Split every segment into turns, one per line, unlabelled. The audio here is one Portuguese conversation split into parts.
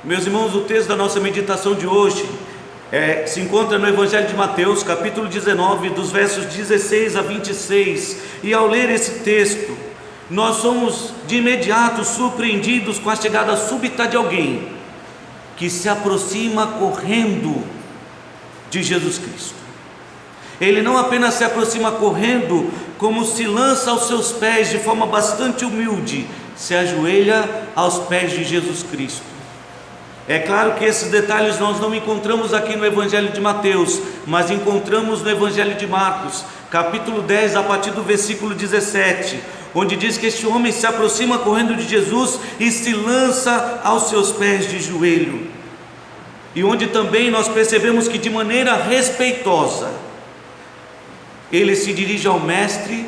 Meus irmãos, o texto da nossa meditação de hoje se encontra no Evangelho de Mateus, capítulo 19, dos versos 16 a 26. E ao ler esse texto, nós somos de imediato surpreendidos com a chegada súbita de alguém que se aproxima correndo de Jesus Cristo. Ele não apenas se aproxima correndo, como se lança aos seus pés de forma bastante humilde, se ajoelha aos pés de Jesus Cristo. É claro que esses detalhes nós não encontramos aqui no Evangelho de Mateus, mas encontramos no Evangelho de Marcos, capítulo 10, a partir do versículo 17, onde diz que este homem se aproxima correndo de Jesus e se lança aos seus pés de joelho. E onde também nós percebemos que de maneira respeitosa, ele se dirige ao mestre,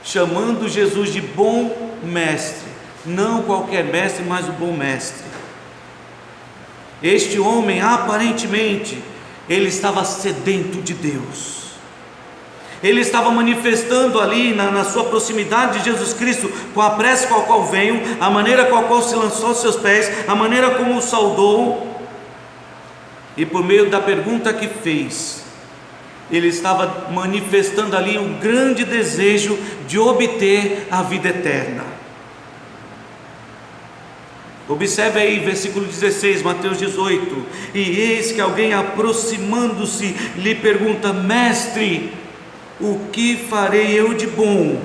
chamando Jesus de bom mestre, não qualquer mestre, mas o bom mestre. Este homem, aparentemente, ele estava sedento de Deus. Ele estava manifestando ali na sua proximidade de Jesus Cristo, com a prece com a qual veio, a maneira com a qual se lançou aos seus pés, a maneira como o saudou, e por meio da pergunta que fez, ele estava manifestando ali um grande desejo de obter a vida eterna. Observe aí, versículo 16, Mateus 18: e eis que alguém, aproximando-se, lhe pergunta: mestre, o que farei eu de bom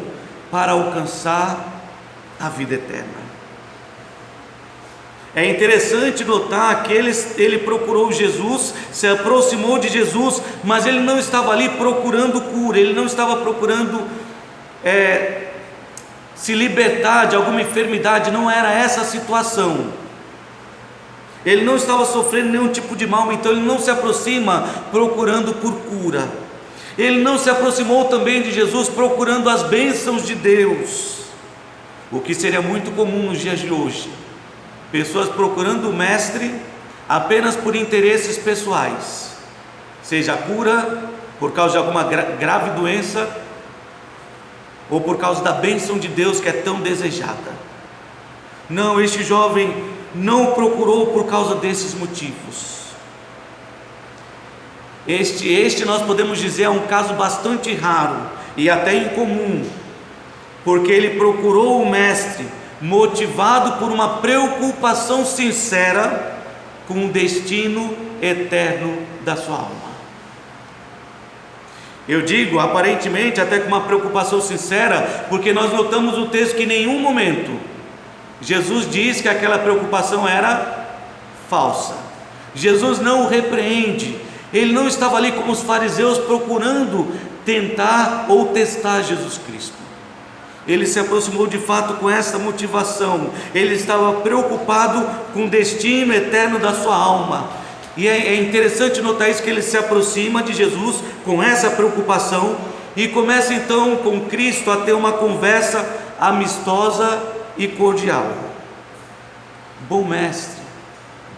para alcançar a vida eterna? É interessante notar que ele procurou Jesus, se aproximou de Jesus, mas ele não estava ali procurando cura, ele não estava procurando se libertar de alguma enfermidade, não era essa a situação. Ele não estava sofrendo nenhum tipo de mal, então ele não se aproxima procurando por cura. Ele não se aproximou também de Jesus procurando as bênçãos de Deus, o que seria muito comum nos dias de hoje. Pessoas procurando o mestre apenas por interesses pessoais, seja a cura por causa de alguma grave doença, ou por causa da bênção de Deus que é tão desejada. Não, este jovem não o procurou por causa desses motivos. Este nós podemos dizer é um caso bastante raro e até incomum, porque ele procurou o mestre motivado por uma preocupação sincera com o destino eterno da sua alma. Eu digo aparentemente até com uma preocupação sincera, porque nós notamos no texto que em nenhum momento Jesus diz que aquela preocupação era falsa. Jesus não o repreende, ele não estava ali como os fariseus procurando tentar ou testar Jesus Cristo. Ele se aproximou de fato com essa motivação, ele estava preocupado com o destino eterno da sua alma. E é interessante notar isso, que ele se aproxima de Jesus com essa preocupação e começa então com Cristo a ter uma conversa amistosa e cordial. Bom mestre,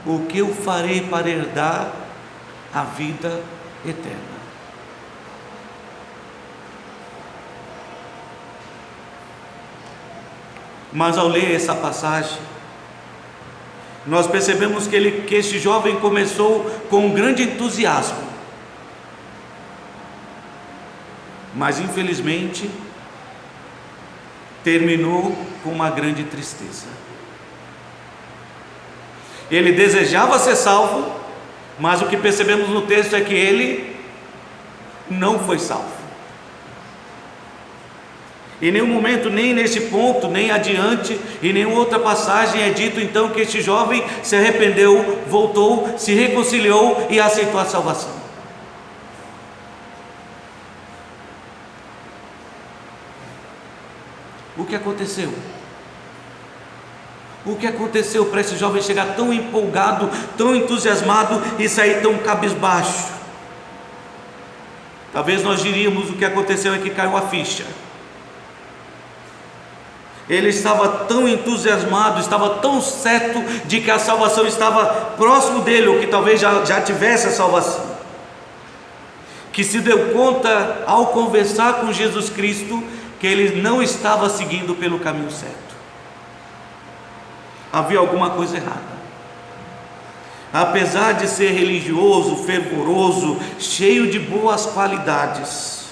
o que eu farei para herdar a vida eterna? Mas ao ler essa passagem, nós percebemos que este jovem começou com um grande entusiasmo, mas infelizmente terminou com uma grande tristeza. Ele desejava ser salvo, mas o que percebemos no texto é que ele não foi salvo. Em nenhum momento, nem neste ponto, nem adiante, em nenhuma outra passagem é dito então que este jovem se arrependeu, voltou, se reconciliou e aceitou a salvação. O que aconteceu? O que aconteceu para esse jovem chegar tão empolgado, tão entusiasmado e sair tão cabisbaixo? Talvez nós diríamos o que aconteceu é que caiu a ficha. Ele estava tão entusiasmado, estava tão certo de que a salvação estava próximo dele, ou que talvez já tivesse a salvação, que se deu conta ao conversar com Jesus Cristo que ele não estava seguindo pelo caminho certo. Havia alguma coisa errada. apesar de ser religioso, fervoroso, cheio de boas qualidades.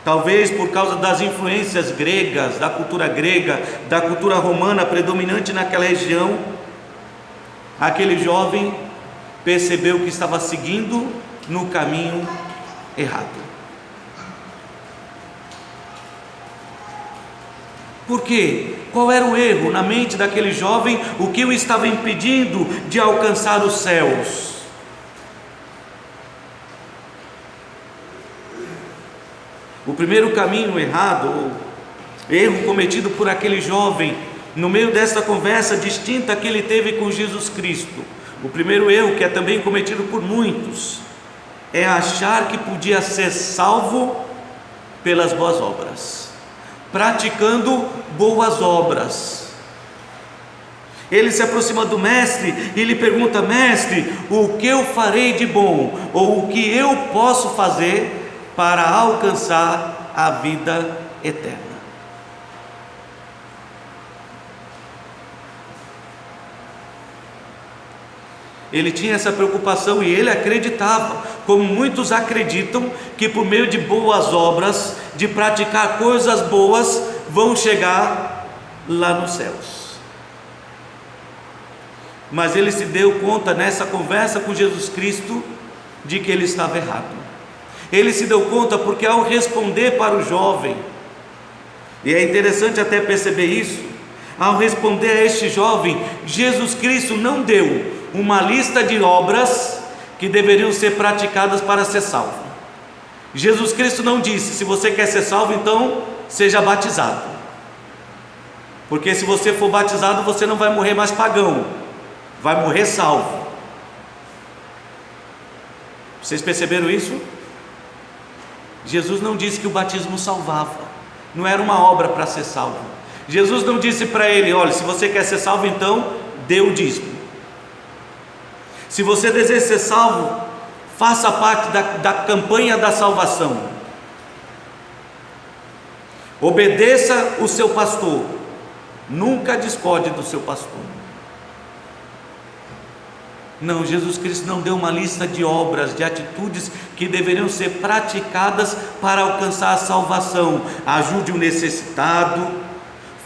Talvez por causa das influências gregas, da cultura romana predominante naquela região, aquele jovem percebeu que estava seguindo no caminho errado. Por quê? Qual era o erro na mente daquele jovem? O que o estava impedindo de alcançar os céus? O primeiro caminho errado, o erro cometido por aquele jovem, no meio dessa conversa distinta que ele teve com Jesus Cristo, o primeiro erro, que é também cometido por muitos, é achar que podia ser salvo pelas boas obras, praticando boas obras. Ele se aproxima do mestre e lhe pergunta: mestre, o que eu farei de bom? Ou o que eu posso fazer para alcançar a vida eterna? Ele tinha essa preocupação e ele acreditava, como muitos acreditam, que por meio de boas obras, de praticar coisas boas, vão chegar lá nos céus. Mas ele se deu conta nessa conversa com Jesus Cristo de que ele estava errado. Ele se deu conta porque ao responder para o jovem, e é interessante até perceber isso, ao responder a este jovem, Jesus Cristo não deu uma lista de obras que deveriam ser praticadas para ser salvo. Jesus Cristo não disse: se você quer ser salvo, então seja batizado, porque se você for batizado, você não vai morrer mais pagão, vai morrer salvo. Vocês perceberam isso? Jesus não disse que o batismo salvava, não era uma obra para ser salvo. Jesus não disse para ele: olha, se você quer ser salvo, então dê o dízimo. Se você deseja ser salvo, faça parte da campanha da salvação. Obedeça o seu pastor, nunca discorde do seu pastor. Não, Jesus Cristo não deu uma lista de obras, de atitudes que deveriam ser praticadas para alcançar a salvação. Ajude o necessitado,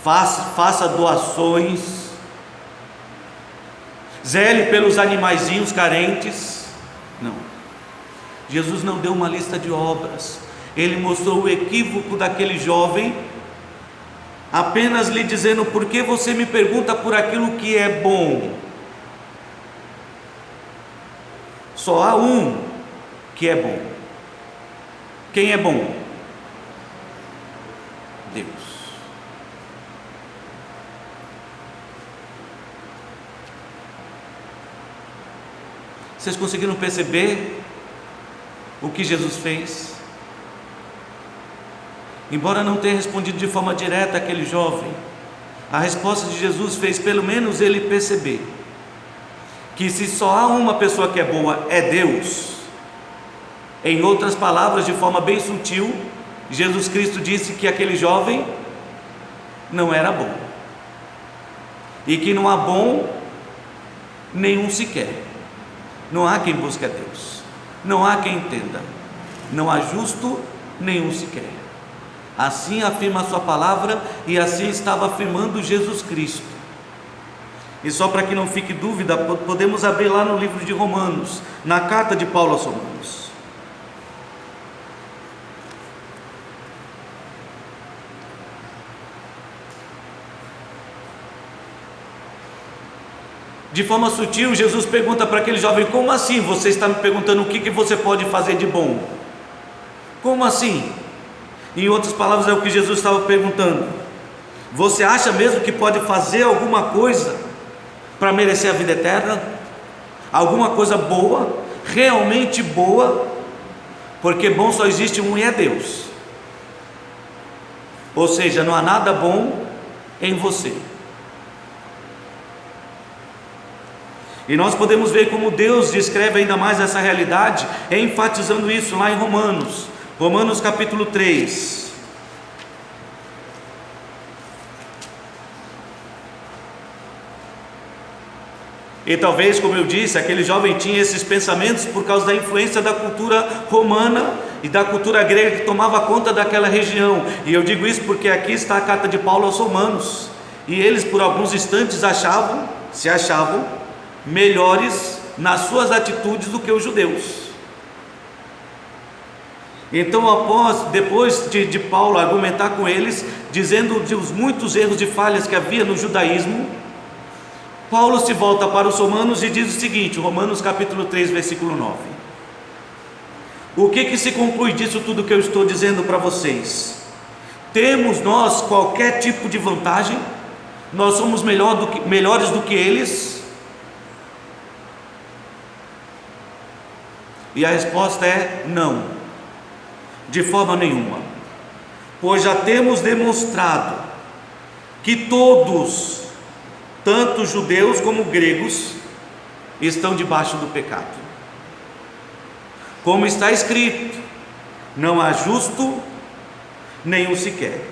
faça doações, zele pelos animaizinhos carentes. Não, Jesus não deu uma lista de obras. Ele mostrou o equívoco daquele jovem, apenas lhe dizendo: por que você me pergunta por aquilo que é bom? Só há um que é bom. Quem é bom? Deus. Vocês conseguiram perceber o que Jesus fez? Embora não tenha respondido de forma direta àquele jovem, a resposta de Jesus fez pelo menos ele perceber que se só há uma pessoa que é boa, é Deus. Em outras palavras, de forma bem sutil, Jesus Cristo disse que aquele jovem não era bom, e que não há bom nenhum sequer. Não há quem busque a Deus, não há quem entenda, não há justo nenhum sequer. Assim afirma a sua palavra, e assim estava afirmando Jesus Cristo. E só para que não fique dúvida, podemos abrir lá no livro de Romanos, na carta de Paulo aos Romanos. De forma sutil, Jesus pergunta para aquele jovem: como assim você está me perguntando o que você pode fazer de bom? Como assim? Em outras palavras, é o que Jesus estava perguntando: você acha mesmo que pode fazer alguma coisa para merecer a vida eterna? Alguma coisa boa, realmente boa? Porque bom só existe um, e é Deus. Ou seja, não há nada bom em você. E nós podemos ver como Deus descreve ainda mais essa realidade, enfatizando isso lá em Romanos capítulo 3. E talvez, como eu disse, aquele jovem tinha esses pensamentos por causa da influência da cultura romana e da cultura grega que tomava conta daquela região. E eu digo isso porque aqui está a carta de Paulo aos Romanos, e eles por alguns instantes se achavam melhores nas suas atitudes do que os judeus. Então, depois de Paulo argumentar com eles, dizendo dos muitos erros e falhas que havia no judaísmo, Paulo se volta para os Romanos e diz o seguinte, Romanos capítulo 3, versículo 9. O que se conclui disso tudo que eu estou dizendo para vocês? Temos nós qualquer tipo de vantagem? Nós somos melhores do que eles? E a resposta é não, de forma nenhuma, pois já temos demonstrado que todos, tanto judeus como gregos, estão debaixo do pecado. Como está escrito, não há justo nenhum sequer,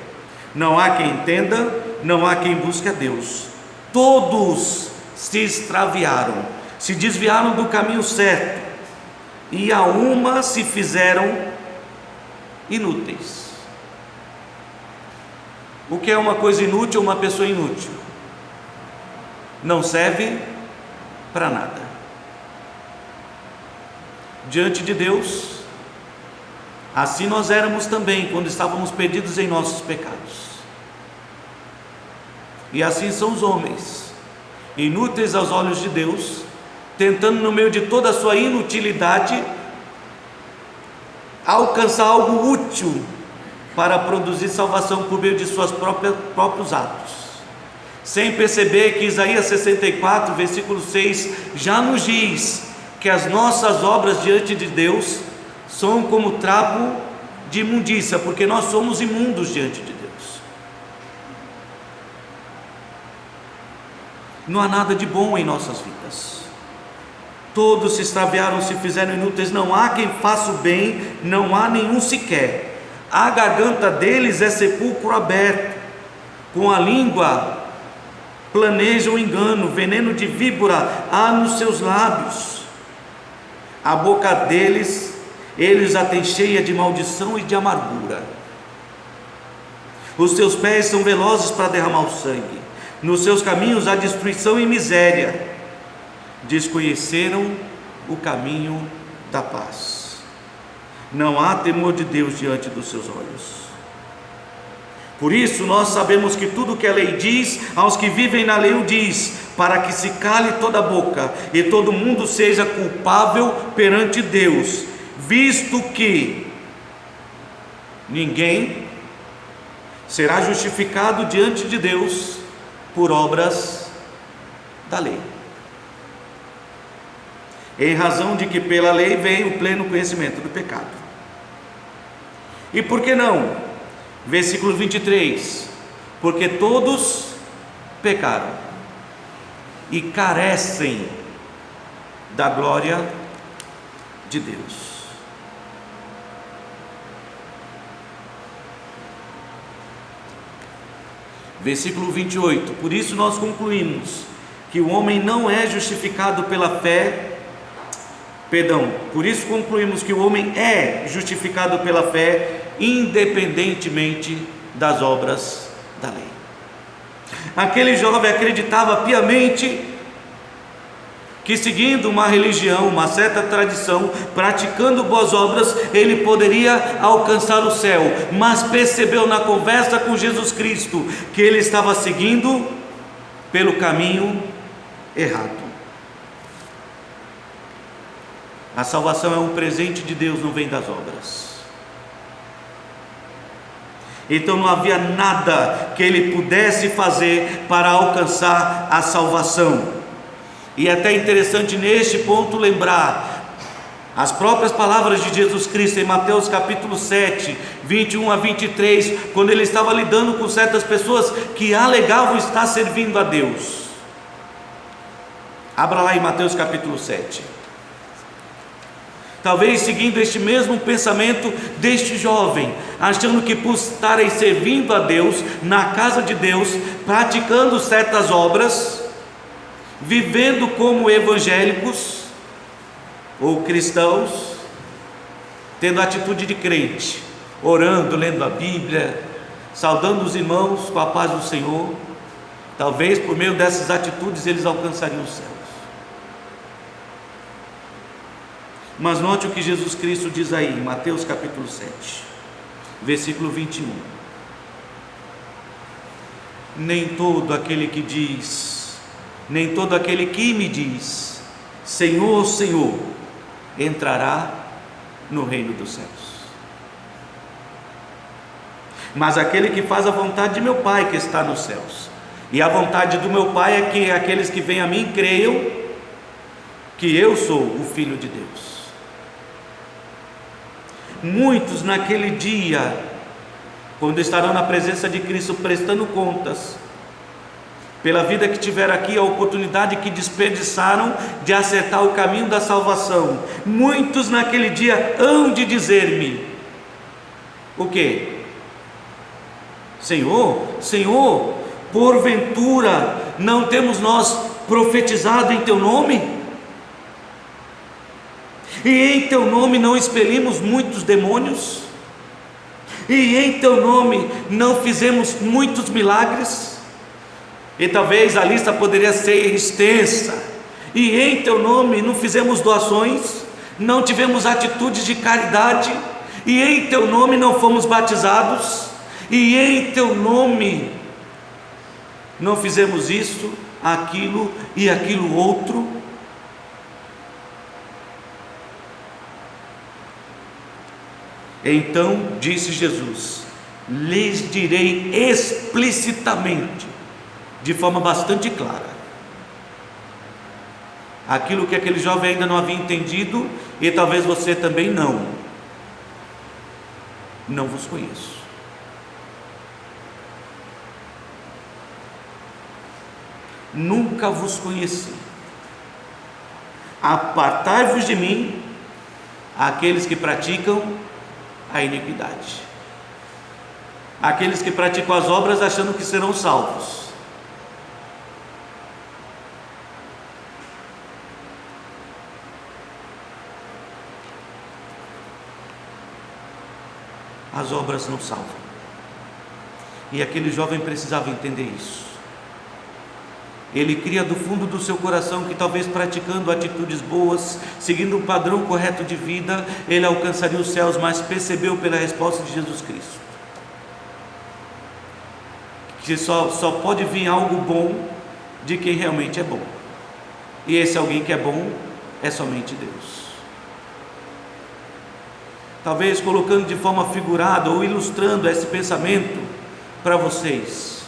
não há quem entenda, não há quem busque a Deus. Todos se extraviaram, se desviaram do caminho certo, e a uma se fizeram inúteis. O que é uma coisa inútil ou uma pessoa inútil? Não serve para nada. Diante de Deus, assim nós éramos também quando estávamos perdidos em nossos pecados. E assim são os homens, inúteis aos olhos de Deus, tentando no meio de toda a sua inutilidade alcançar algo útil para produzir salvação por meio de seus próprios atos, sem perceber que Isaías 64, versículo 6 já nos diz que as nossas obras diante de Deus são como trapo de imundícia, porque nós somos imundos diante de Deus. Não há nada de bom em nossas vidas. Todos se extraviaram, se fizeram inúteis, não há quem faça o bem, não há nenhum sequer. A garganta deles é sepulcro aberto, com a língua planejam engano, veneno de víbora há nos seus lábios. A boca deles, eles a têm cheia de maldição e de amargura. Os seus pés são velozes para derramar o sangue, nos seus caminhos há destruição e miséria. Desconheceram o caminho da paz. Não há temor de Deus diante dos seus olhos. Por isso nós sabemos que tudo que a lei diz, aos que vivem na lei o diz, para que se cale toda a boca e todo mundo seja culpável perante Deus, visto que ninguém será justificado diante de Deus por obras da lei, em razão de que pela lei vem o pleno conhecimento do pecado. E por que não? Versículo 23, porque todos pecaram e carecem da glória de Deus. Versículo 28, por isso nós concluímos que o homem não é justificado pela fé, por isso concluímos que o homem é justificado pela fé, independentemente das obras da lei. Aquele jovem acreditava piamente que seguindo uma religião, uma certa tradição, praticando boas obras, ele poderia alcançar o céu, mas percebeu na conversa com Jesus Cristo que ele estava seguindo pelo caminho errado. A salvação é um presente de Deus, não vem das obras. Então não havia nada que ele pudesse fazer para alcançar a salvação. E é até interessante neste ponto lembrar as próprias palavras de Jesus Cristo em Mateus capítulo 7, 21 a 23, quando ele estava lidando com certas pessoas que alegavam estar servindo a Deus. Abra lá em Mateus capítulo 7. Talvez seguindo este mesmo pensamento deste jovem, achando que por estarem servindo a Deus, na casa de Deus, praticando certas obras, vivendo como evangélicos ou cristãos, tendo atitude de crente, orando, lendo a Bíblia, saudando os irmãos com a paz do Senhor. Talvez por meio dessas atitudes eles alcançariam os céus. Mas note o que Jesus Cristo diz aí, em Mateus capítulo 7, versículo 21. Nem todo aquele que me diz, Senhor, Senhor, entrará no reino dos céus, mas aquele que faz a vontade de meu Pai que está nos céus. E a vontade do meu Pai é que aqueles que vêm a mim creiam que eu sou o Filho de Deus. Muitos naquele dia, quando estarão na presença de Cristo prestando contas pela vida que tiveram aqui, a oportunidade que desperdiçaram de acertar o caminho da salvação, muitos naquele dia hão de dizer-me o quê? Senhor, Senhor, porventura não temos nós profetizado em teu nome? E em teu nome não expelimos muitos demônios? E em teu nome não fizemos muitos milagres? E talvez a lista poderia ser extensa. E em teu nome não fizemos doações? Não tivemos atitudes de caridade? E em teu nome não fomos batizados? E em teu nome não fizemos isso, aquilo e aquilo outro? Então disse Jesus: lhes direi explicitamente, de forma bastante clara, aquilo que aquele jovem ainda não havia entendido, e talvez você também não vos conheço. Nunca vos conheci. Apartai-vos de mim, aqueles que praticam a iniquidade, aqueles que praticam as obras achando que serão salvos. As obras não salvam, e aquele jovem precisava entender isso. Ele cria do fundo do seu coração que talvez praticando atitudes boas, seguindo um padrão correto de vida, ele alcançaria os céus, mas percebeu pela resposta de Jesus Cristo que só pode vir algo bom de quem realmente é bom, e esse alguém que é bom é somente Deus. Talvez colocando de forma figurada ou ilustrando esse pensamento para vocês,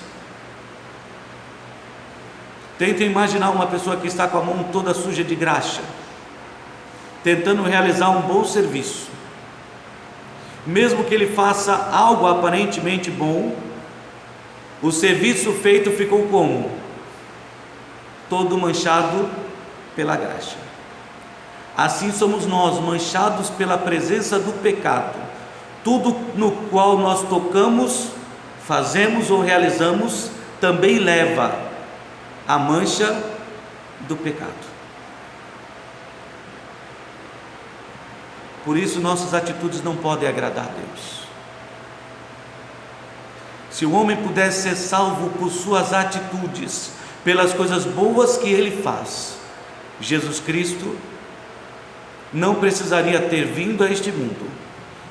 tentem imaginar uma pessoa que está com a mão toda suja de graxa, tentando realizar um bom serviço. Mesmo que ele faça algo aparentemente bom, o serviço feito ficou como? Todo manchado pela graxa. Assim somos nós, manchados pela presença do pecado. Tudo no qual nós tocamos, fazemos ou realizamos, também leva a mancha do pecado. Por isso nossas atitudes não podem agradar a Deus. Se o homem pudesse ser salvo por suas atitudes, pelas coisas boas que ele faz, Jesus Cristo não precisaria ter vindo a este mundo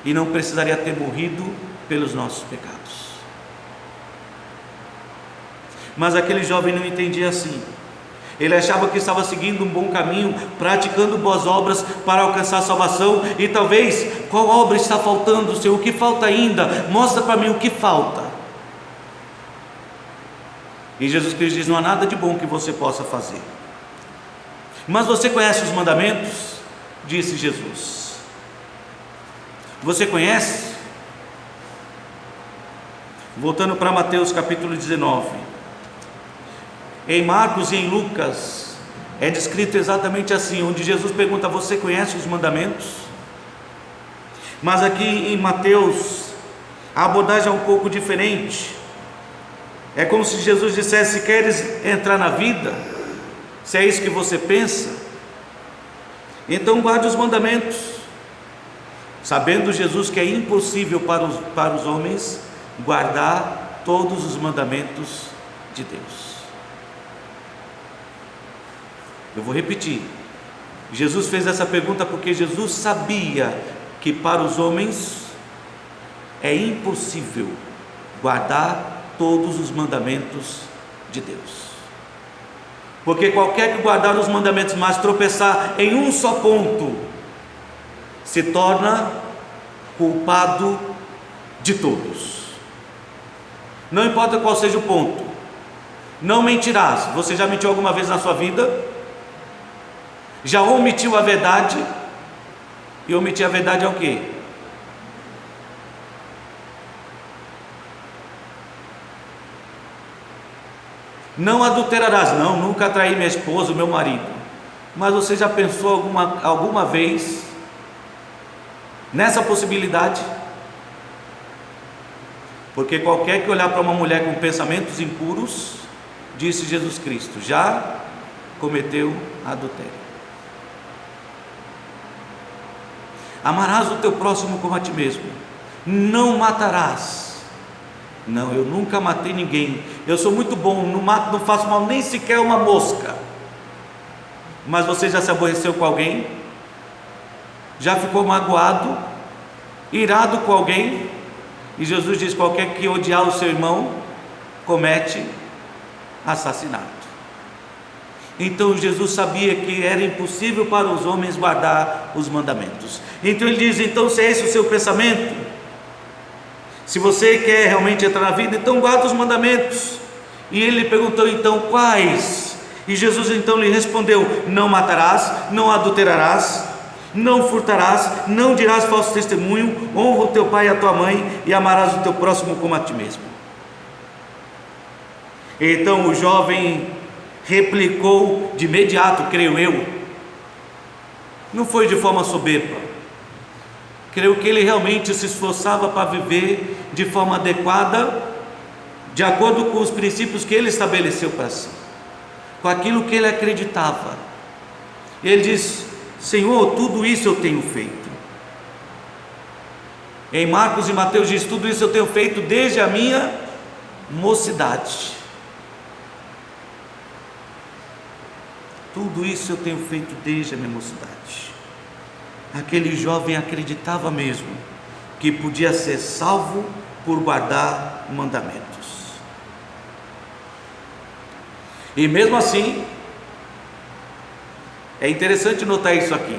e não precisaria ter morrido pelos nossos pecados. Mas aquele jovem não entendia assim. Ele achava que estava seguindo um bom caminho, praticando boas obras para alcançar a salvação. E talvez, qual obra está faltando, Senhor? O que falta ainda? Mostra para mim o que falta. E Jesus Cristo diz: não há nada de bom que você possa fazer. Mas você conhece os mandamentos? Disse Jesus. Você conhece? Voltando para Mateus capítulo 19. Em Marcos e em Lucas é descrito exatamente assim, onde Jesus pergunta: você conhece os mandamentos? Mas aqui em Mateus a abordagem é um pouco diferente. É como se Jesus dissesse: queres entrar na vida? Se é isso que você pensa, então guarde os mandamentos, sabendo Jesus que é impossível para os homens guardar todos os mandamentos de Deus. Eu vou repetir. Jesus fez essa pergunta porque Jesus sabia que para os homens é impossível guardar todos os mandamentos de Deus. Porque qualquer que guardar os mandamentos, mas tropeçar em um só ponto, se torna culpado de todos. Não importa qual seja o ponto. Não mentirás. Você já mentiu alguma vez na sua vida? Já omitiu a verdade? E omitir a verdade é o quê? Não adulterarás. Não, nunca traí minha esposa, meu marido. Mas você já pensou alguma vez nessa possibilidade? Porque qualquer que olhar para uma mulher com pensamentos impuros, disse Jesus Cristo, já cometeu adultério. Amarás o teu próximo como a ti mesmo. Não matarás. Não, eu nunca matei ninguém. Eu sou muito bom, não mato, não faço mal nem sequer uma mosca. Mas você já se aborreceu com alguém? Já ficou magoado, irado com alguém? E Jesus diz: qualquer que odiar o seu irmão comete assassinato. Então Jesus sabia que era impossível para os homens guardar os mandamentos. Então ele diz: então, se é esse o seu pensamento, se você quer realmente entrar na vida, então guarda os mandamentos. E ele perguntou então: quais? E Jesus então lhe respondeu: não matarás, não adulterarás, não furtarás, não dirás falso testemunho, honra o teu pai e a tua mãe, e amarás o teu próximo como a ti mesmo. Então o jovem replicou de imediato, creio eu, não foi de forma soberba, creio que ele realmente se esforçava para viver de forma adequada, de acordo com os princípios que ele estabeleceu para si, com aquilo que ele acreditava. E ele diz: Senhor, tudo isso eu tenho feito. Em Marcos e Mateus diz: tudo isso eu tenho feito desde a minha mocidade. Tudo isso eu tenho feito desde a minha mocidade. Aquele jovem acreditava mesmo que podia ser salvo por guardar mandamentos. E mesmo assim, é interessante notar isso aqui,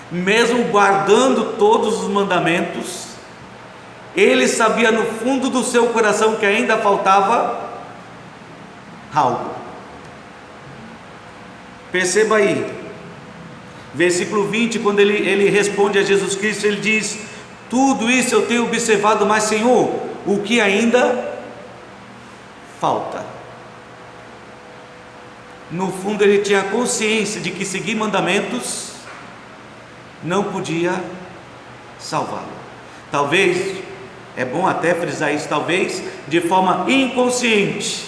mesmo guardando todos os mandamentos, ele sabia no fundo do seu coração que ainda faltava algo. Perceba aí, versículo 20, quando ele responde a Jesus Cristo, ele diz: tudo isso eu tenho observado, mas Senhor, o que ainda falta? No fundo ele tinha consciência de que seguir mandamentos não podia salvá-lo. Talvez, é bom até frisar isso, talvez de forma inconsciente,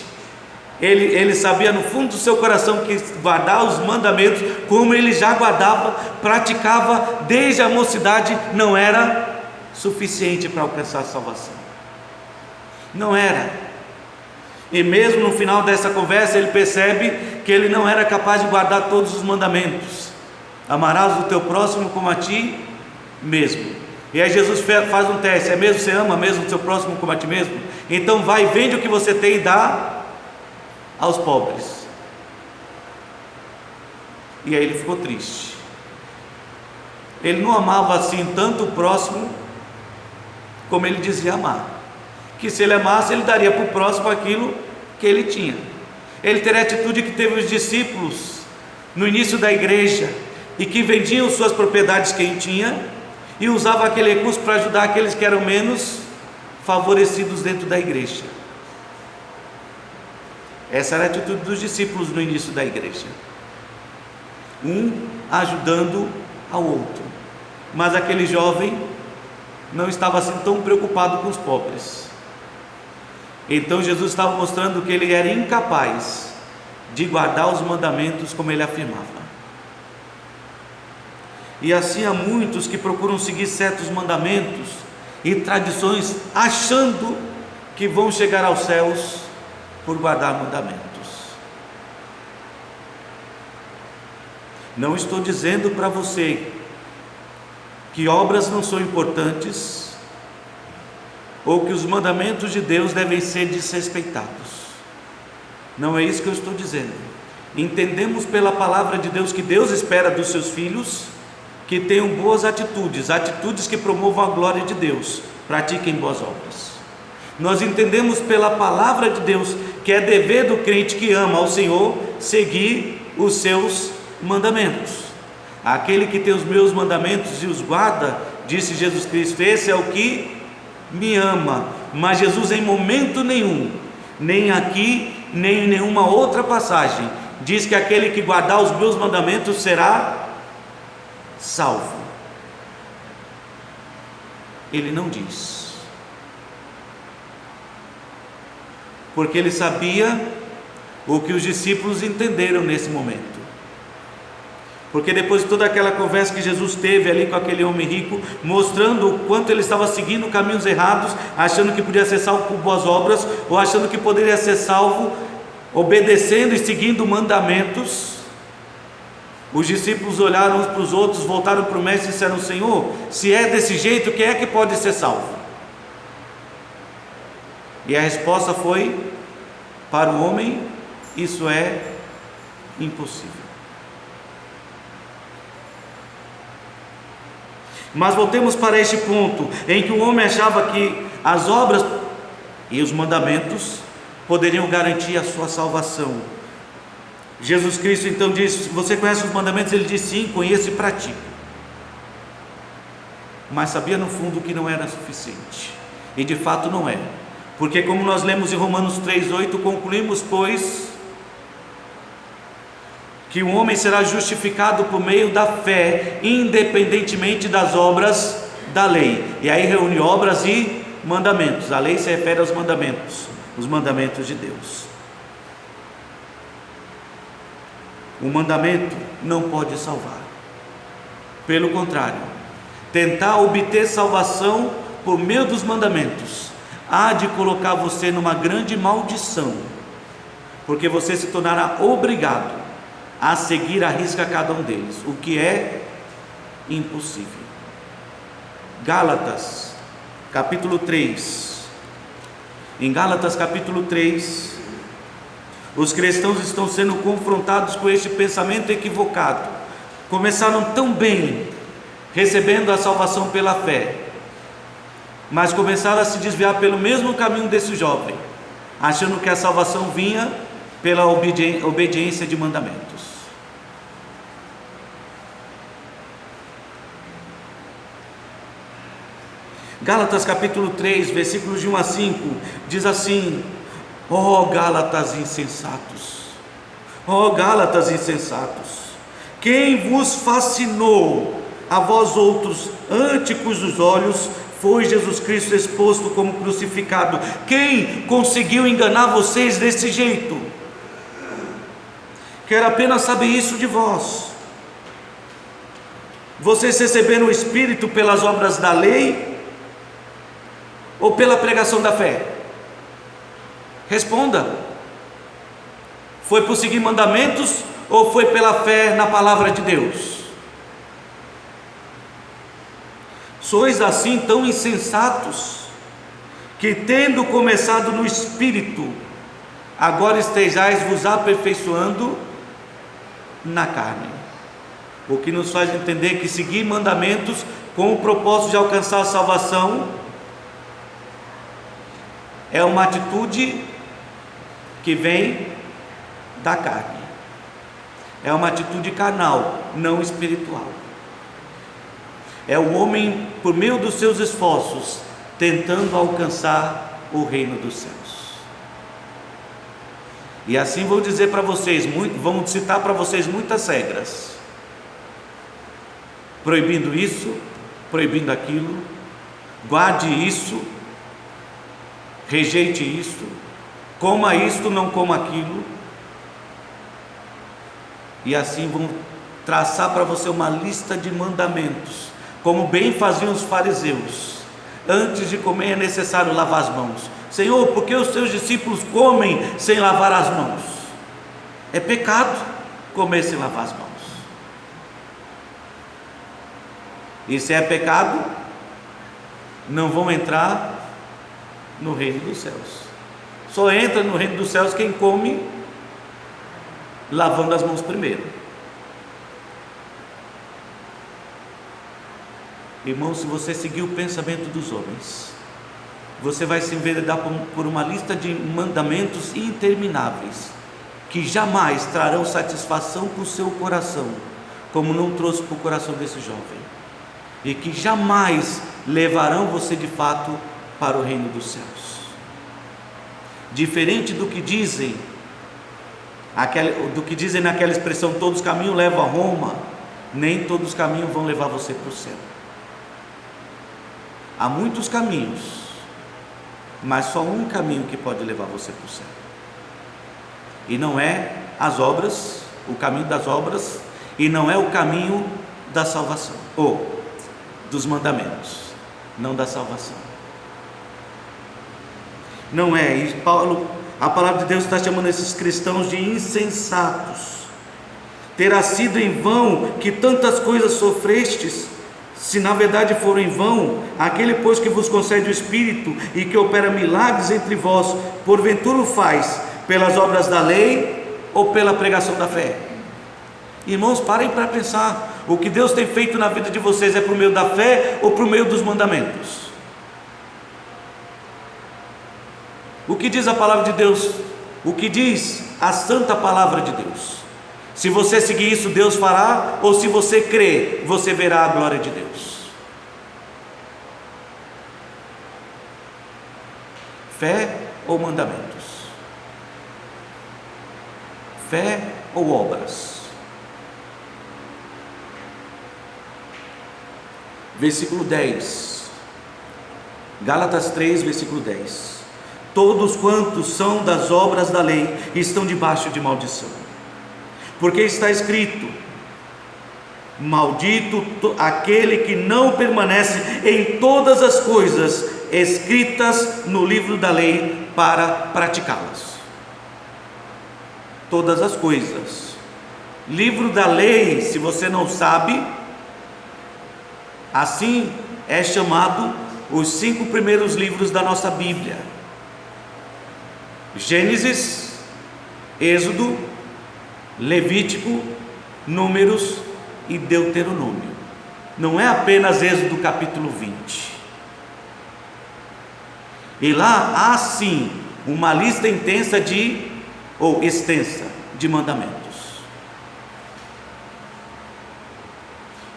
ele sabia no fundo do seu coração que guardar os mandamentos, como ele já guardava, praticava desde a mocidade, não era suficiente para alcançar a salvação. Não era. E mesmo no final dessa conversa ele percebe que ele não era capaz de guardar todos os mandamentos. Amarás o teu próximo como a ti mesmo. E aí Jesus faz um teste: é mesmo, você ama mesmo o teu próximo como a ti mesmo? Então vai, vende o que você tem e dá aos pobres. E aí ele ficou triste. Ele não amava assim tanto o próximo como ele dizia amar, que se ele amasse, ele daria para o próximo aquilo que ele tinha. Ele teria a atitude que teve os discípulos no início da igreja, e que vendiam suas propriedades quem tinha, e usava aquele recurso para ajudar aqueles que eram menos favorecidos dentro da igreja. Essa era a atitude dos discípulos no início da igreja, um ajudando ao outro. Mas aquele jovem não estava assim tão preocupado com os pobres. Então Jesus estava mostrando que ele era incapaz de guardar os mandamentos como ele afirmava. E assim há muitos que procuram seguir certos mandamentos e tradições, achando que vão chegar aos céus por guardar mandamentos. Não estou dizendo para você que obras não são importantes, ou que os mandamentos de Deus devem ser desrespeitados. Não é isso que eu estou dizendo. Entendemos pela palavra de Deus que Deus espera dos seus filhos que tenham boas atitudes, atitudes que promovam a glória de Deus, pratiquem boas obras. Nós entendemos pela palavra de Deus que é dever do crente que ama ao Senhor seguir os seus mandamentos. Aquele que tem os meus mandamentos e os guarda, disse Jesus Cristo, esse é o que me ama. Mas Jesus em momento nenhum, nem aqui, nem em nenhuma outra passagem, diz que aquele que guardar os meus mandamentos será salvo. Ele não diz, porque ele sabia o que os discípulos entenderam nesse momento. Porque depois de toda aquela conversa que Jesus teve ali com aquele homem rico, mostrando o quanto ele estava seguindo caminhos errados, achando que podia ser salvo por boas obras, ou achando que poderia ser salvo obedecendo e seguindo mandamentos, os discípulos olharam uns para os outros, voltaram para o mestre e disseram: Senhor, se é desse jeito, quem é que pode ser salvo? E a resposta foi: para o homem isso é impossível. Mas voltemos para este ponto, em que o homem achava que as obras e os mandamentos poderiam garantir a sua salvação. Jesus Cristo então disse: você conhece os mandamentos? Ele disse: sim, conheço e pratico. Mas sabia no fundo que não era suficiente, e de fato não é, porque como nós lemos em Romanos 3:8, concluímos pois que o homem será justificado por meio da fé, independentemente das obras da lei. E aí reúne obras e mandamentos. A lei se refere aos mandamentos, os mandamentos de Deus. O mandamento não pode salvar. Pelo contrário, tentar obter salvação por meio dos mandamentos há de colocar você numa grande maldição, porque você se tornará obrigado a seguir à risca cada um deles, o que é impossível. Gálatas capítulo 3. Em Gálatas capítulo 3, os cristãos estão sendo confrontados com este pensamento equivocado. Começaram tão bem, recebendo a salvação pela fé, mas começaram a se desviar pelo mesmo caminho desse jovem, achando que a salvação vinha pela obediência de mandamentos. Gálatas capítulo 3, versículos de 1 a 5, diz assim: ó Gálatas insensatos, ó Gálatas insensatos, quem vos fascinou a vós outros ante cujos olhos foi Jesus Cristo exposto como crucificado? Quem conseguiu enganar vocês desse jeito? Quero apenas saber isso de vós. Vocês receberam o Espírito pelas obras da lei ou pela pregação da fé? Responda. Foi por seguir mandamentos ou foi pela fé na palavra de Deus? Sois assim tão insensatos, que tendo começado no Espírito, agora estejais vos aperfeiçoando na carne. O que nos faz entender que seguir mandamentos com o propósito de alcançar a salvação é uma atitude que vem da carne, é uma atitude carnal, não espiritual. É o homem, por meio dos seus esforços, tentando alcançar o reino dos céus. E assim vou dizer para vocês, vamos citar para vocês muitas regras, proibindo isso, proibindo aquilo, guarde isso, rejeite isso, coma isto, não coma aquilo. e assim vão traçar para você uma lista de mandamentos, como bem faziam os fariseus. Antes de comer é necessário lavar as mãos. Senhor, por que os teus discípulos comem sem lavar as mãos? É pecado comer sem lavar as mãos. E se é pecado, não vão entrar no reino dos céus. Só entra no reino dos céus quem come lavando as mãos primeiro. Irmão, se você seguir o pensamento dos homens, você vai se enveredar por uma lista de mandamentos intermináveis, que jamais trarão satisfação para o seu coração, como não trouxe para o coração desse jovem, e que jamais levarão você de fato para o reino dos céus. Diferente do que dizem naquela expressão, todos os caminhos levam a Roma, nem todos os caminhos vão levar você para o céu. Há muitos caminhos, mas só um caminho que pode levar você para o céu, e não é as obras, o caminho das obras, e não é o caminho da salvação, ou dos mandamentos, não da salvação. Não é. E Paulo, a palavra de Deus está chamando esses cristãos de insensatos. Terá sido em vão que tantas coisas sofrestes, se na verdade foram em vão, aquele pois que vos concede o Espírito e que opera milagres entre vós, porventura o faz pelas obras da lei ou pela pregação da fé? Irmãos, parem para pensar, o que Deus tem feito na vida de vocês é por meio da fé ou por meio dos mandamentos? O que diz a palavra de Deus? O que diz a santa palavra de Deus? Se você seguir isso, Deus fará, ou se você crer, você verá a glória de Deus. Fé ou mandamentos? Fé ou obras? Versículo 10, Gálatas 3, versículo 10: todos quantos são das obras da lei estão debaixo de maldição, porque está escrito: maldito aquele que não permanece em todas as coisas escritas no livro da lei para praticá-las. Todas as coisas. Livro da lei, se você não sabe, assim é chamado os 5 primeiros livros da nossa Bíblia: Gênesis, Êxodo, Levítico, Números e Deuteronômio. Não é apenas Êxodo capítulo 20. E lá há sim uma lista extensa de mandamentos,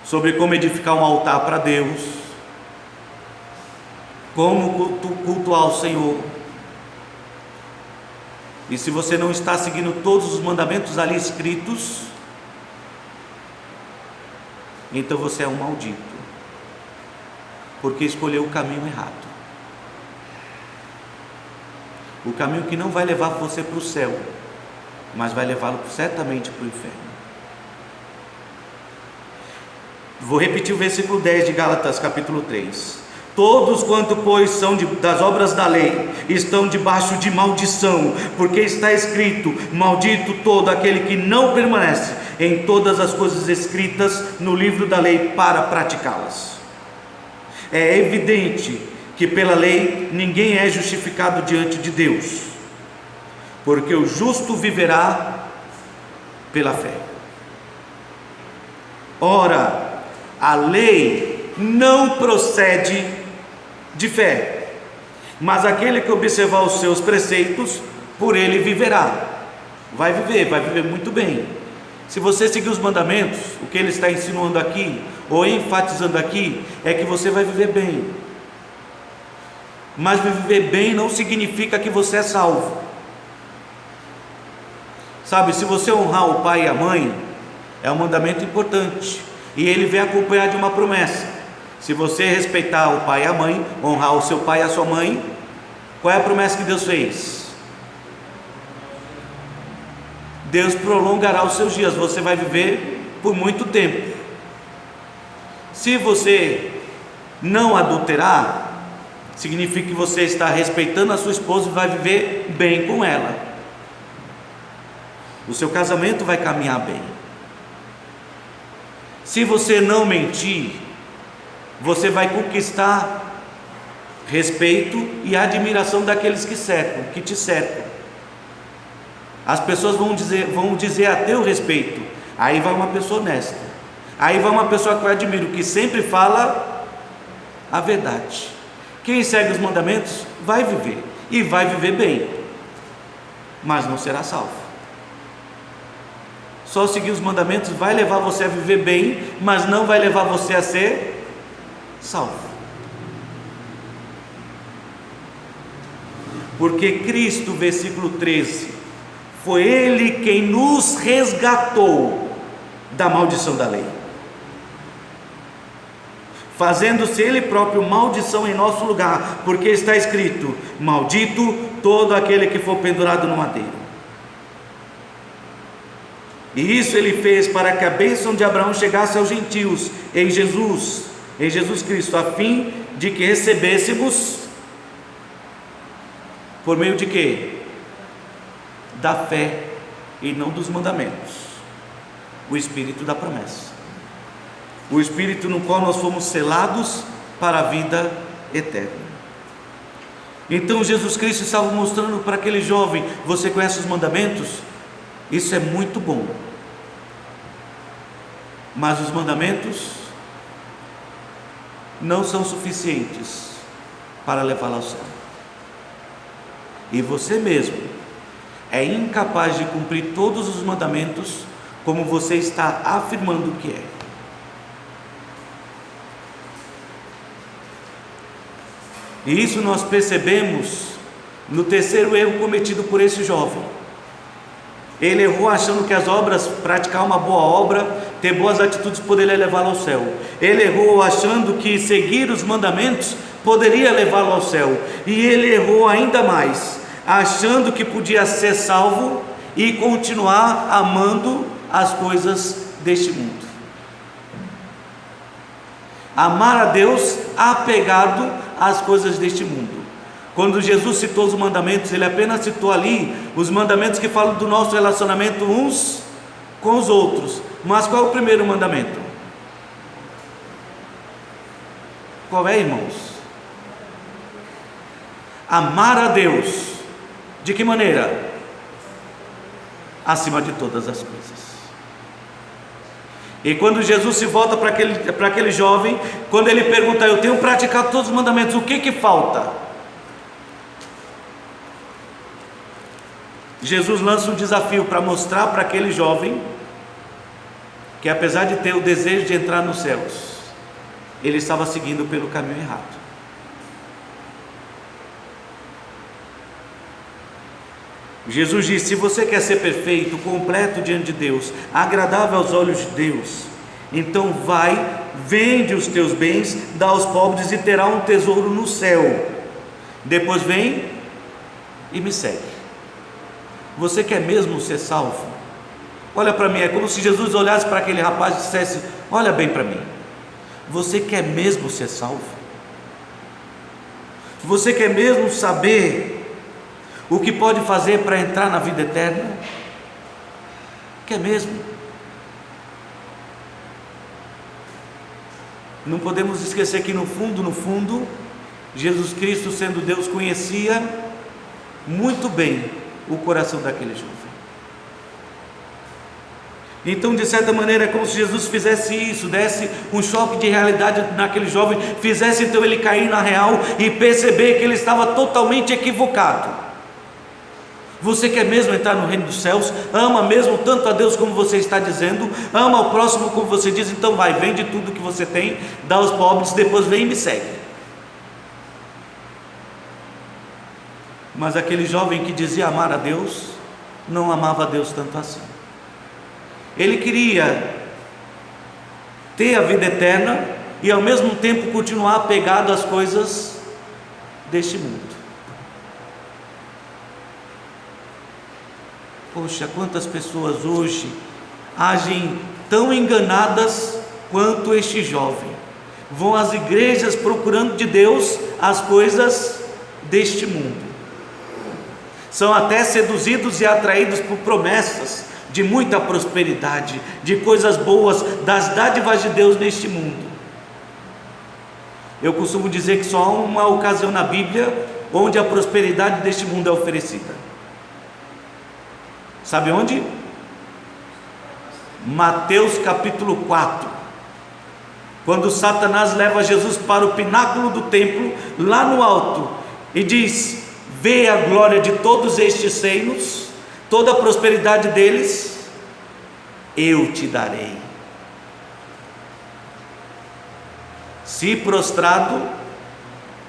sobre como edificar um altar para Deus, como cultuar o Senhor. E se você não está seguindo todos os mandamentos ali escritos, então você é um maldito, porque escolheu o caminho errado, o caminho que não vai levar você para o céu, mas vai levá-lo certamente para o inferno. Vou repetir o versículo 10 de Gálatas capítulo 3: todos quanto pois são das obras da lei estão debaixo de maldição, porque está escrito: maldito todo aquele que não permanece em todas as coisas escritas no livro da lei para praticá-las. É evidente que pela lei ninguém é justificado diante de Deus, porque o justo viverá pela fé. Ora, a lei não procede de fé, mas aquele que observar os seus preceitos, por ele viverá. Vai viver muito bem. Se você seguir os mandamentos, o que ele está insinuando aqui, ou enfatizando aqui, é que você vai viver bem. Mas viver bem não significa que você é salvo. Sabe, se você honrar o pai e a mãe, é um mandamento importante, e ele vem acompanhado de uma promessa. Se você respeitar o pai e a mãe, honrar o seu pai e a sua mãe, qual é a promessa que Deus fez? Deus prolongará os seus dias, você vai viver por muito tempo. Se você não adulterar, significa que você está respeitando a sua esposa e vai viver bem com ela. O seu casamento vai caminhar bem. Se você não mentir, você vai conquistar respeito e admiração daqueles que te cercam. As pessoas vão dizer a teu respeito. Aí vai uma pessoa honesta, aí vai uma pessoa que eu admiro, que sempre fala a verdade. Quem segue os mandamentos vai viver, e vai viver bem, mas não será salvo. Só seguir os mandamentos vai levar você a viver bem, mas não vai levar você a ser salvo. Porque Cristo, versículo 13, foi Ele quem nos resgatou da maldição da lei, fazendo-se Ele próprio maldição em nosso lugar, porque está escrito: maldito todo aquele que for pendurado no madeiro. E isso Ele fez para que a bênção de Abraão chegasse aos gentios em Jesus Cristo, a fim de que recebêssemos, por meio de quê? Da fé e não dos mandamentos, o Espírito da promessa, o Espírito no qual nós fomos selados para a vida eterna. Então Jesus Cristo estava mostrando para aquele jovem: você conhece os mandamentos? Isso é muito bom, mas os mandamentos não são suficientes para levá-lo ao céu, e você mesmo é incapaz de cumprir todos os mandamentos como você está afirmando que é. E isso nós percebemos no terceiro erro cometido por esse jovem. Ele errou achando que as obras, praticar uma boa obra, ter boas atitudes, poderia levá-lo ao céu. Ele errou achando que seguir os mandamentos poderia levá-lo ao céu. E ele errou ainda mais, achando que podia ser salvo e continuar amando as coisas deste mundo. Amar a Deus apegado às coisas deste mundo. Quando Jesus citou os mandamentos, Ele apenas citou ali os mandamentos que falam do nosso relacionamento uns com os outros. Mas qual é o primeiro mandamento? Qual é, irmãos? Amar a Deus. De que maneira? Acima de todas as coisas. E quando Jesus se volta para aquele jovem, quando ele pergunta: eu tenho praticado todos os mandamentos, o que falta? Jesus lança um desafio para mostrar para aquele jovem que, apesar de ter o desejo de entrar nos céus, ele estava seguindo pelo caminho errado. Jesus disse: se você quer ser perfeito, completo diante de Deus, agradável aos olhos de Deus, então vai, vende os teus bens, dá aos pobres e terá um tesouro no céu. Depois vem e me segue. Você quer mesmo ser salvo? Olha para mim, é como se Jesus olhasse para aquele rapaz e dissesse: olha bem para mim, você quer mesmo ser salvo? Você quer mesmo saber o que pode fazer para entrar na vida eterna? Quer mesmo? Não podemos esquecer que no fundo, Jesus Cristo, sendo Deus, conhecia muito bem o coração daquele jovem. Então, de certa maneira, é como se Jesus fizesse isso, desse um choque de realidade naquele jovem, fizesse então ele cair na real e perceber que ele estava totalmente equivocado. Você quer mesmo entrar no reino dos céus? Ama mesmo tanto a Deus como você está dizendo? Ama ao próximo como você diz? Então vai, vende tudo que você tem, dá aos pobres, depois vem e me segue. Mas aquele jovem que dizia amar a Deus, não amava a Deus tanto assim. Ele queria ter a vida eterna e ao mesmo tempo continuar apegado às coisas deste mundo. Poxa, quantas pessoas hoje agem tão enganadas quanto este jovem. Vão às igrejas procurando de Deus as coisas deste mundo. São até seduzidos e atraídos por promessas de muita prosperidade, de coisas boas, das dádivas de Deus neste mundo. Eu costumo dizer que só há uma ocasião na Bíblia onde a prosperidade deste mundo é oferecida. Sabe onde? Mateus capítulo 4, quando Satanás leva Jesus para o pináculo do templo, lá no alto, e diz: vê a glória de todos estes reinos, toda a prosperidade deles, eu te darei, se prostrado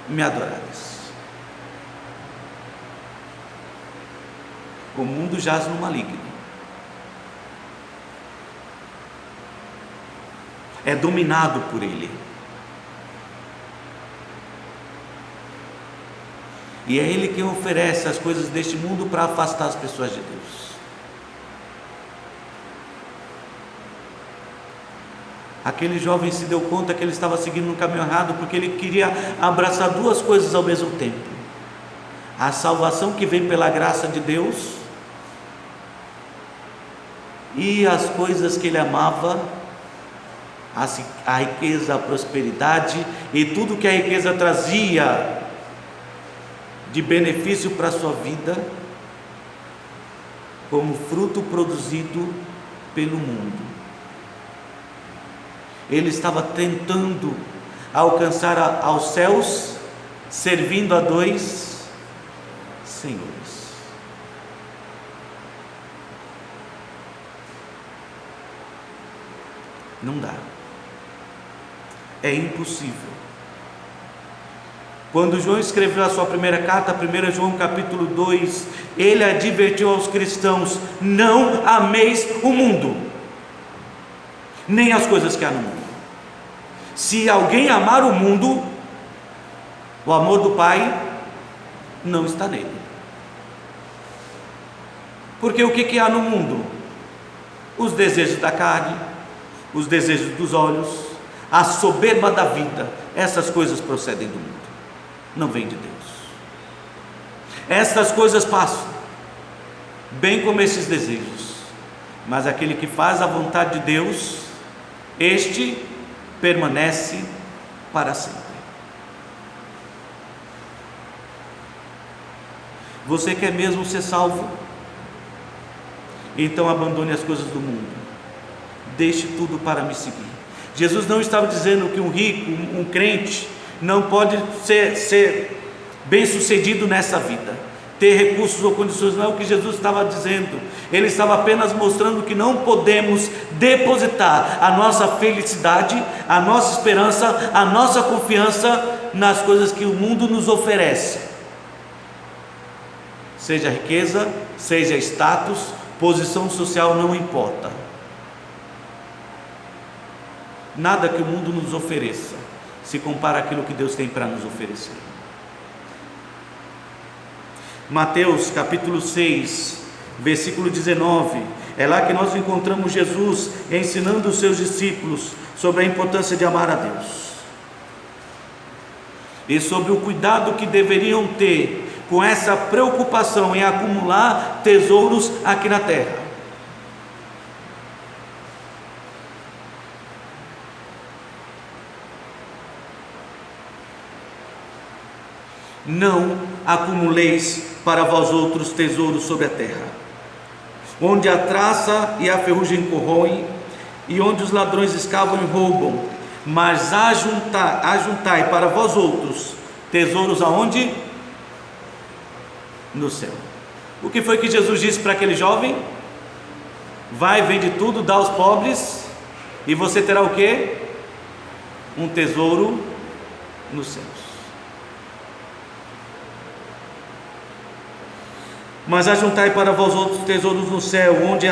me adorares. O mundo jaz no maligno, é dominado por ele, e é ele quem oferece as coisas deste mundo para afastar as pessoas de Deus. Aquele jovem se deu conta que ele estava seguindo no caminho errado, porque ele queria abraçar duas coisas ao mesmo tempo: a salvação que vem pela graça de Deus e as coisas que ele amava, a riqueza, a prosperidade e tudo que a riqueza trazia de benefício para a sua vida, como fruto produzido pelo mundo. Ele estava tentando alcançar aos céus, servindo a dois senhores. Não dá, é impossível. Quando João escreveu a sua primeira carta, 1 João capítulo 2, ele advertiu aos cristãos: não ameis o mundo, nem as coisas que há no mundo. Se alguém amar o mundo, o amor do Pai não está nele. Porque o que há no mundo? Os desejos da carne, os desejos dos olhos, a soberba da vida. Essas coisas procedem do mundo, não vêm de Deus. Estas coisas passam, bem como esses desejos, mas aquele que faz a vontade de Deus, este permanece para sempre. Você quer mesmo ser salvo? Então abandone as coisas do mundo, deixe tudo para me seguir. Jesus não estava dizendo que um rico, um crente, não pode ser bem sucedido nessa vida, ter recursos ou condições. Não é o que Jesus estava dizendo. Ele estava apenas mostrando que não podemos depositar a nossa felicidade, a nossa esperança, a nossa confiança nas coisas que o mundo nos oferece, seja riqueza, seja status, posição social, não importa. Nada que o mundo nos ofereça se compara àquilo que Deus tem para nos oferecer. Mateus capítulo 6, versículo 19, é lá que nós encontramos Jesus ensinando os seus discípulos sobre a importância de amar a Deus e sobre o cuidado que deveriam ter com essa preocupação em acumular tesouros aqui na terra. Não acumuleis para vós outros tesouros sobre a terra, onde a traça e a ferrugem corroem, e onde os ladrões escavam e roubam, mas ajuntai para vós outros tesouros aonde? No céu. O que foi que Jesus disse para aquele jovem? Vai, vende tudo, dá aos pobres, e você terá o quê? Um tesouro nos céus. Mas ajuntai para vós outros tesouros no céu, onde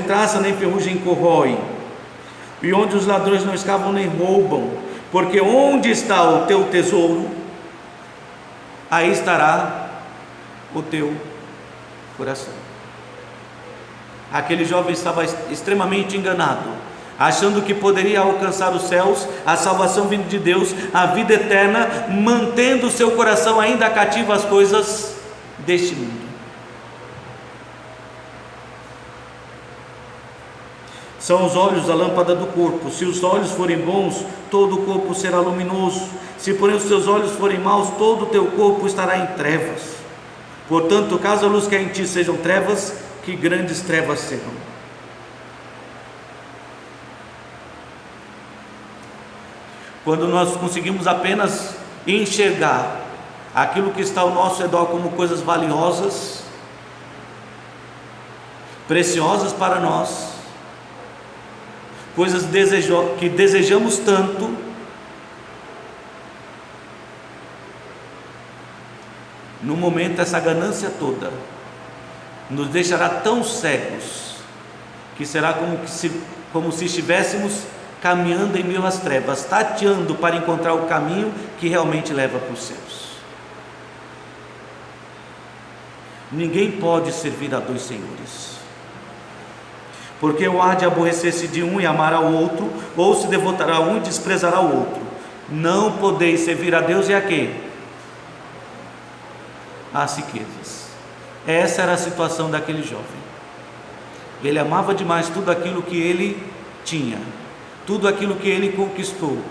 traça nem ferrugem corrói, e onde os ladrões não escavam nem roubam, porque onde está o teu tesouro, aí estará o teu coração. Aquele jovem estava extremamente enganado, achando que poderia alcançar os céus, a salvação vindo de Deus, a vida eterna, mantendo o seu coração ainda cativo às coisas deste mundo. São os olhos a lâmpada do corpo. Se os olhos forem bons, todo o corpo será luminoso. Se porém os teus olhos forem maus, todo o teu corpo estará em trevas. Portanto, caso a luz que há em ti sejam trevas, que grandes trevas serão. Quando nós conseguimos apenas enxergar aquilo que está ao nosso redor como coisas valiosas, preciosas para nós, coisas que desejamos tanto, no momento essa ganância toda nos deixará tão cegos que será como se estivéssemos caminhando em meio às trevas, tateando para encontrar o caminho que realmente leva para os céus. Ninguém pode servir a dois senhores, porque ou há de aborrecer-se de um e amar ao outro, ou se devotará a um e desprezará o outro. Não podeis servir a Deus e a quê? Às riquezas. Essa era a situação daquele jovem. Ele amava demais tudo aquilo que ele tinha, tudo aquilo que ele conquistou.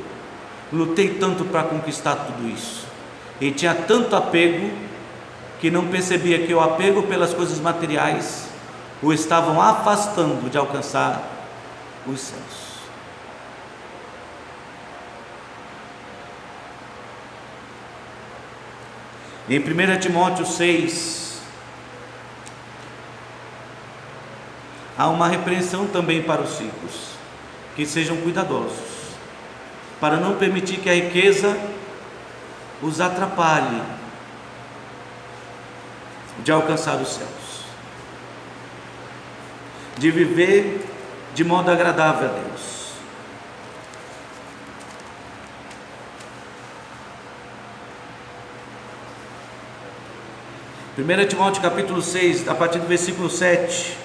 Lutei tanto para conquistar tudo isso. Ele tinha tanto apego que não percebia que o apego pelas coisas materiais o estavam afastando de alcançar os céus. Em 1 Timóteo 6, há uma repreensão também para os ricos, que sejam cuidadosos, para não permitir que a riqueza os atrapalhe de alcançar os céus, de viver de modo agradável a Deus. Primeira Timóteo capítulo 6, a partir do versículo 7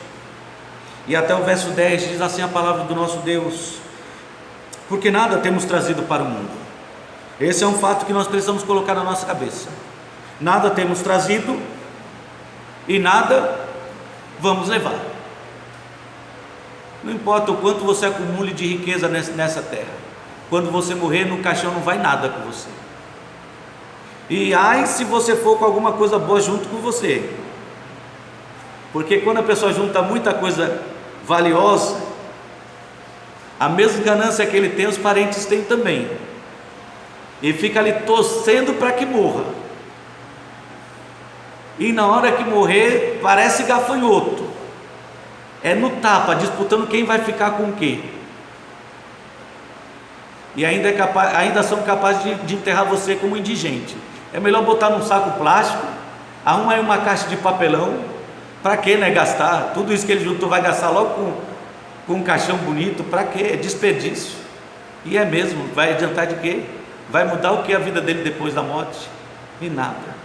e até o verso 10, diz assim a palavra do nosso Deus: porque nada temos trazido para o mundo. Esse é um fato que nós precisamos colocar na nossa cabeça. Nada temos trazido e nada vamos levar. Não importa o quanto você acumule de riqueza nessa terra, quando você morrer, no caixão não vai nada com você. E ai se você for com alguma coisa boa junto com você, porque quando a pessoa junta muita coisa valiosa, a mesma ganância que ele tem, os parentes têm também, e fica ali torcendo para que morra, e na hora que morrer parece gafanhoto, é no tapa, disputando quem vai ficar com o quê, e ainda são capazes de enterrar você como indigente. É melhor botar num saco plástico, arruma aí uma caixa de papelão. Para que, né, gastar? Tudo isso que ele juntou vai gastar logo com um caixão bonito. Para que? É desperdício. E é mesmo, vai adiantar de quê? Vai mudar o que a vida dele depois da morte? E nada.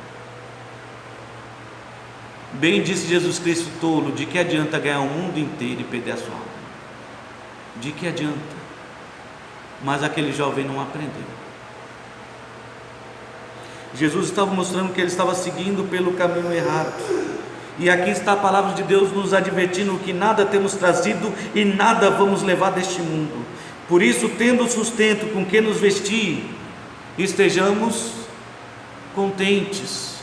Bem disse Jesus Cristo: tolo, de que adianta ganhar o mundo inteiro e perder a sua alma? De que adianta? Mas aquele jovem não aprendeu. Jesus estava mostrando que ele estava seguindo pelo caminho errado, e aqui está a palavra de Deus nos advertindo que nada temos trazido e nada vamos levar deste mundo. Por isso, tendo sustento com que nos vestir, estejamos contentes.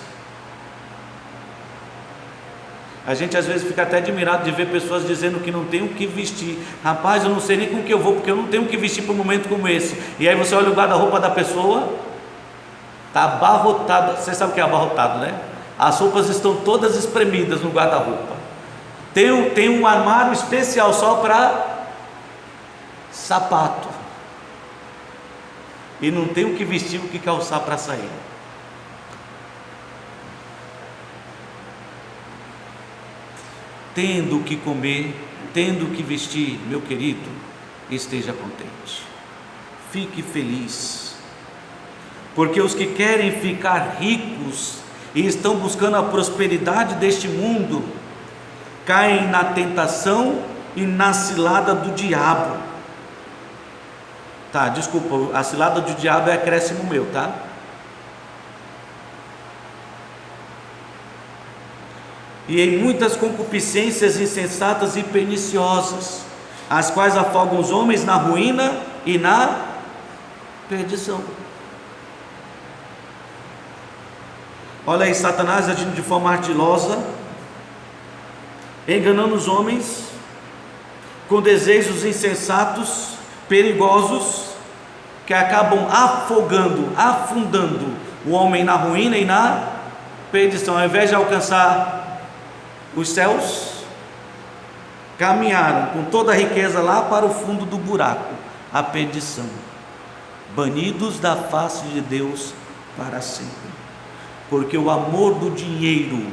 A gente às vezes fica até admirado de ver pessoas dizendo que não tem o que vestir. Rapaz, eu não sei nem com que eu vou, porque eu não tenho o que vestir para um momento como esse. E aí você olha o guarda-roupa da pessoa, está abarrotado. Você sabe o que é abarrotado, né? As roupas estão todas espremidas no guarda-roupa. Tem um armário especial só para sapato, e não tem o que vestir, o que calçar para sair. Tendo o que comer, tendo o que vestir, meu querido, esteja contente, fique feliz, porque os que querem ficar ricos e estão buscando a prosperidade deste mundo, caem na tentação e na cilada do diabo. Tá, desculpa, a cilada do diabo é acréscimo meu, tá? E em muitas concupiscências insensatas e perniciosas, as quais afogam os homens na ruína e na perdição. Olha aí, Satanás agindo de forma ardilosa, enganando os homens com desejos insensatos, perigosos, que acabam afundando o homem na ruína e na perdição. Ao invés de alcançar os céus, caminharam com toda a riqueza lá para o fundo do buraco, a perdição, banidos da face de Deus para sempre. Porque o amor do dinheiro,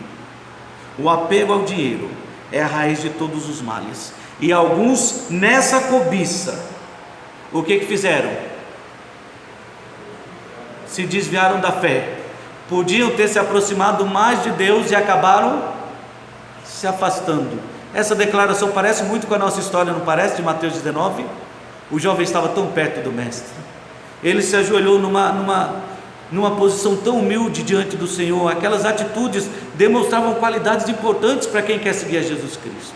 o apego ao dinheiro, é a raiz de todos os males. E alguns nessa cobiça, o que fizeram? Se desviaram da fé. Podiam ter se aproximado mais de Deus e acabaram se afastando. Essa declaração parece muito com a nossa história, não parece? De Mateus 19. O jovem estava tão perto do mestre, ele se ajoelhou numa posição tão humilde diante do Senhor. Aquelas atitudes demonstravam qualidades importantes para quem quer seguir a Jesus Cristo,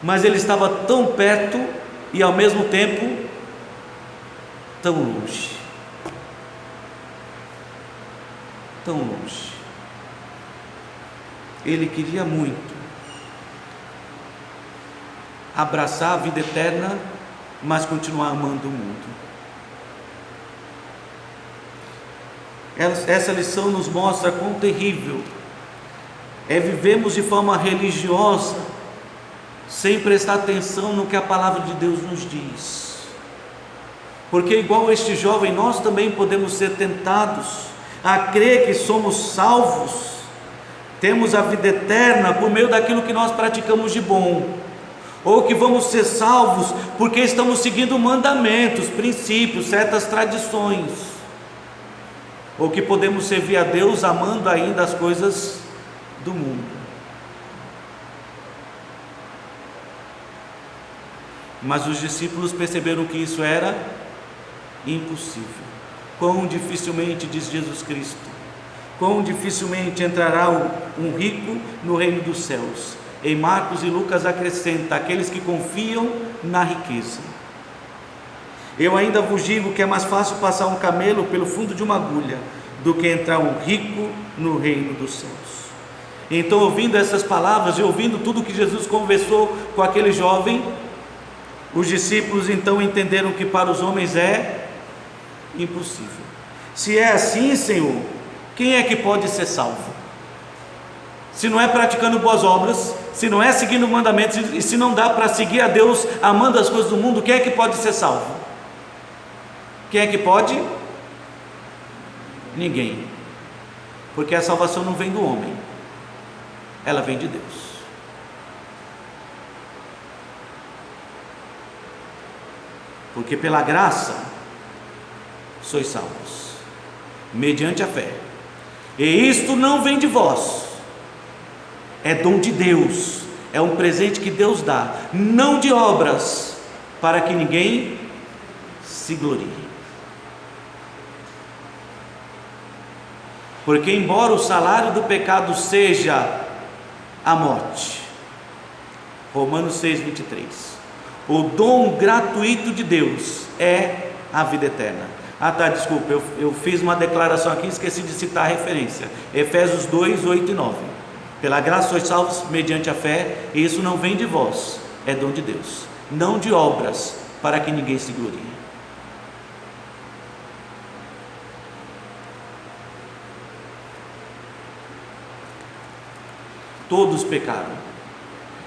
mas ele estava tão perto e ao mesmo tempo tão longe, tão longe. Ele queria muito abraçar a vida eterna, mas continuar amando o mundo. Essa lição nos mostra quão terrível é vivermos de forma religiosa, sem prestar atenção no que a palavra de Deus nos diz. Porque igual este jovem, nós também podemos ser tentados a crer que somos salvos, temos a vida eterna por meio daquilo que nós praticamos de bom, ou que vamos ser salvos porque estamos seguindo mandamentos, princípios, certas tradições, ou que podemos servir a Deus amando ainda as coisas do mundo. Mas os discípulos perceberam que isso era impossível. Quão dificilmente, diz Jesus Cristo, quão dificilmente entrará um rico no reino dos céus. Em Marcos e Lucas acrescenta: aqueles que confiam na riqueza. Eu ainda vos digo que é mais fácil passar um camelo pelo fundo de uma agulha do que entrar um rico no reino dos céus. Então, ouvindo essas palavras e ouvindo tudo que Jesus conversou com aquele jovem, os discípulos então entenderam que para os homens é impossível. Se é assim, Senhor, quem é que pode ser salvo? Se não é praticando boas obras, se não é seguindo mandamentos, e se não dá para seguir a Deus amando as coisas do mundo, quem é que pode ser salvo? Quem é que pode? Ninguém. Porque a salvação não vem do homem, ela vem de Deus. Porque pela graça sois salvos, mediante a fé. E isto não vem de vós, é dom de Deus, é um presente que Deus dá, não de obras, para que ninguém se glorie. Porque embora o salário do pecado seja a morte, Romanos 6:23, o dom gratuito de Deus é a vida eterna. Desculpa, eu fiz uma declaração aqui, esqueci de citar a referência, Efésios 2:8 e 9. Pela graça sois salvos mediante a fé, e isso não vem de vós, é dom de Deus, não de obras, para que ninguém se glorie. Todos pecaram,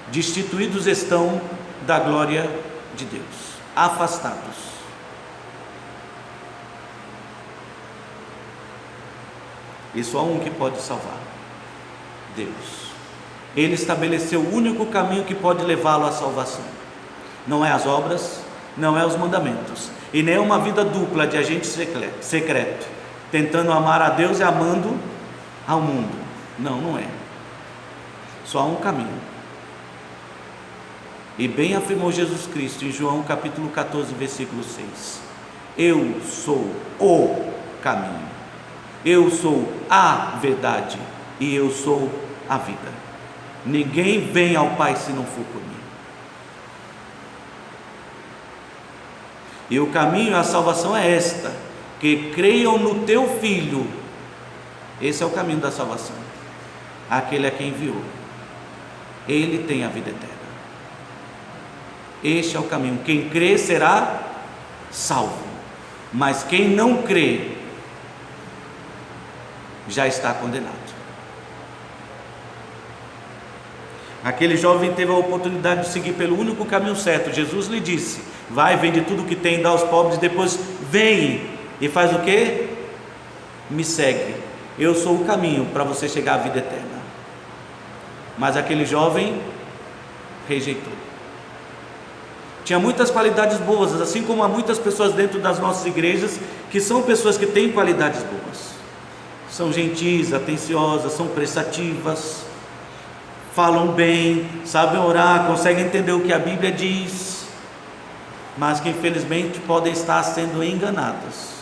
destituídos estão da glória de Deus, afastados. E só um que pode salvar: Deus. Ele estabeleceu o único caminho que pode levá-lo à salvação. Não é as obras, não é os mandamentos, e nem é uma vida dupla de agente secreto, tentando amar a Deus e amando ao mundo. Não, não é. Só há um caminho. E bem afirmou Jesus Cristo em João capítulo 14, versículo 6. Eu sou o caminho, eu sou a verdade e eu sou a vida. Ninguém vem ao Pai se não for por mim. E o caminho, a salvação é esta: que creiam no teu Filho. Esse é o caminho da salvação. Aquele a quem enviou, ele tem a vida eterna. Este é o caminho. Quem crê será salvo, mas quem não crê já está condenado. Aquele jovem teve a oportunidade de seguir pelo único caminho certo. Jesus lhe disse: vai, vende tudo que tem, dá aos pobres, depois vem e faz o quê? Me segue. Eu sou o caminho para você chegar à vida eterna. Mas aquele jovem rejeitou. Tinha muitas qualidades boas, assim como há muitas pessoas dentro das nossas igrejas que são pessoas que têm qualidades boas. São gentis, atenciosas, são prestativas, falam bem, sabem orar, conseguem entender o que a Bíblia diz, mas que infelizmente podem estar sendo enganadas,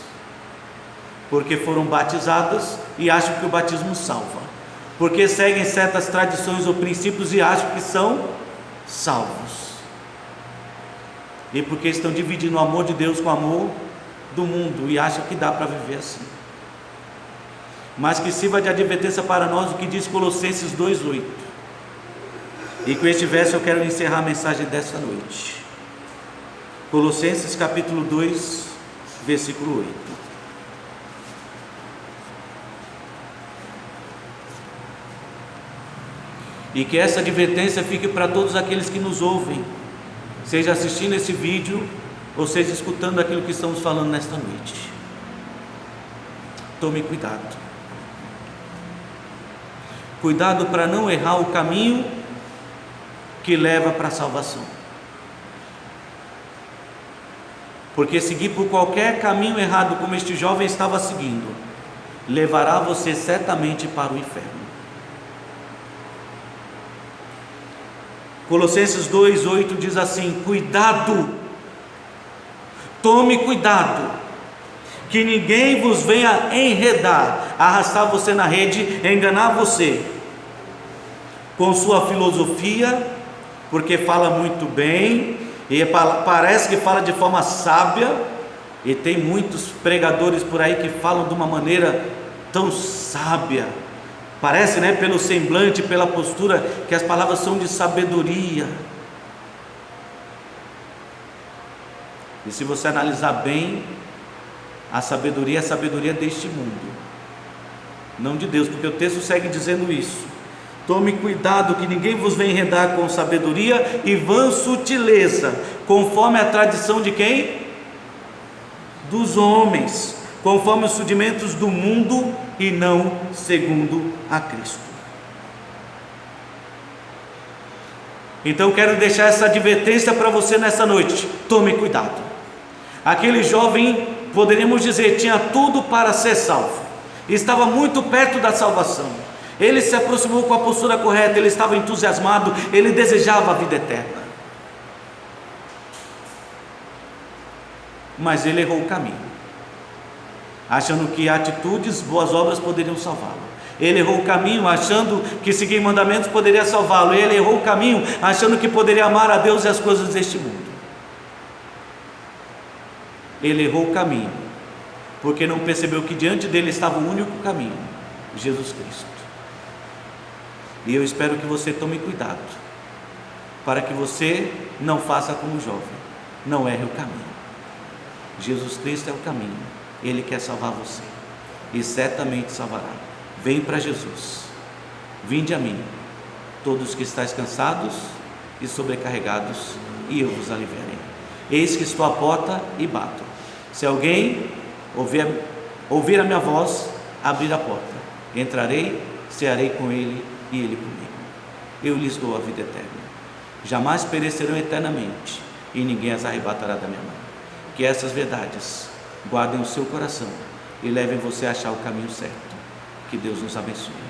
porque foram batizadas e acham que o batismo salva, porque seguem certas tradições ou princípios e acham que são salvos, e porque estão dividindo o amor de Deus com o amor do mundo e acham que dá para viver assim. Mas que sirva de advertência para nós o que diz Colossenses 2:8. E com este verso eu quero encerrar a mensagem desta noite. Colossenses capítulo 2, versículo 8. E que essa advertência fique para todos aqueles que nos ouvem, seja assistindo esse vídeo ou seja escutando aquilo que estamos falando nesta noite. Tome cuidado. Cuidado para não errar o caminho que leva para a salvação. Porque seguir por qualquer caminho errado, como este jovem estava seguindo, levará você certamente para o inferno. Colossenses 2:8 diz assim: cuidado, tome cuidado, que ninguém vos venha enredar, arrastar você na rede, enganar você, com sua filosofia, porque fala muito bem, e parece que fala de forma sábia, e tem muitos pregadores por aí que falam de uma maneira tão sábia, parece, né, pelo semblante, pela postura, que as palavras são de sabedoria. E se você analisar bem, a sabedoria é a sabedoria deste mundo, não de Deus, porque o texto segue dizendo isso. Tome cuidado que ninguém vos venha enredar com sabedoria e vã sutileza, conforme a tradição de quem? Dos homens, conforme os rudimentos do mundo e não segundo a Cristo. Então quero deixar essa advertência para você nessa noite: tome cuidado. Aquele jovem, poderíamos dizer, tinha tudo para ser salvo, estava muito perto da salvação. Ele se aproximou com a postura correta, ele estava entusiasmado, ele desejava a vida eterna. Mas ele errou o caminho, achando que atitudes, boas obras poderiam salvá-lo. Ele errou o caminho, achando que seguir mandamentos poderia salvá-lo. Ele errou o caminho, achando que poderia amar a Deus e as coisas deste mundo. Ele errou o caminho, porque não percebeu que diante dele estava o único caminho, Jesus Cristo. E eu espero que você tome cuidado, para que você não faça como o jovem, não erre o caminho. Jesus Cristo é o caminho, Ele quer salvar você, e certamente salvará. Vem para Jesus, vinde a mim, todos que estáis cansados e sobrecarregados, e eu vos aliviarei. Eis que estou à porta e bato. Se alguém ouvir a minha voz, abrir a porta, entrarei, cearei com ele e ele comigo. Eu lhes dou a vida eterna, jamais perecerão eternamente, e ninguém as arrebatará da minha mão. Que essas verdades guardem o seu coração e levem você a achar o caminho certo. Que Deus nos abençoe.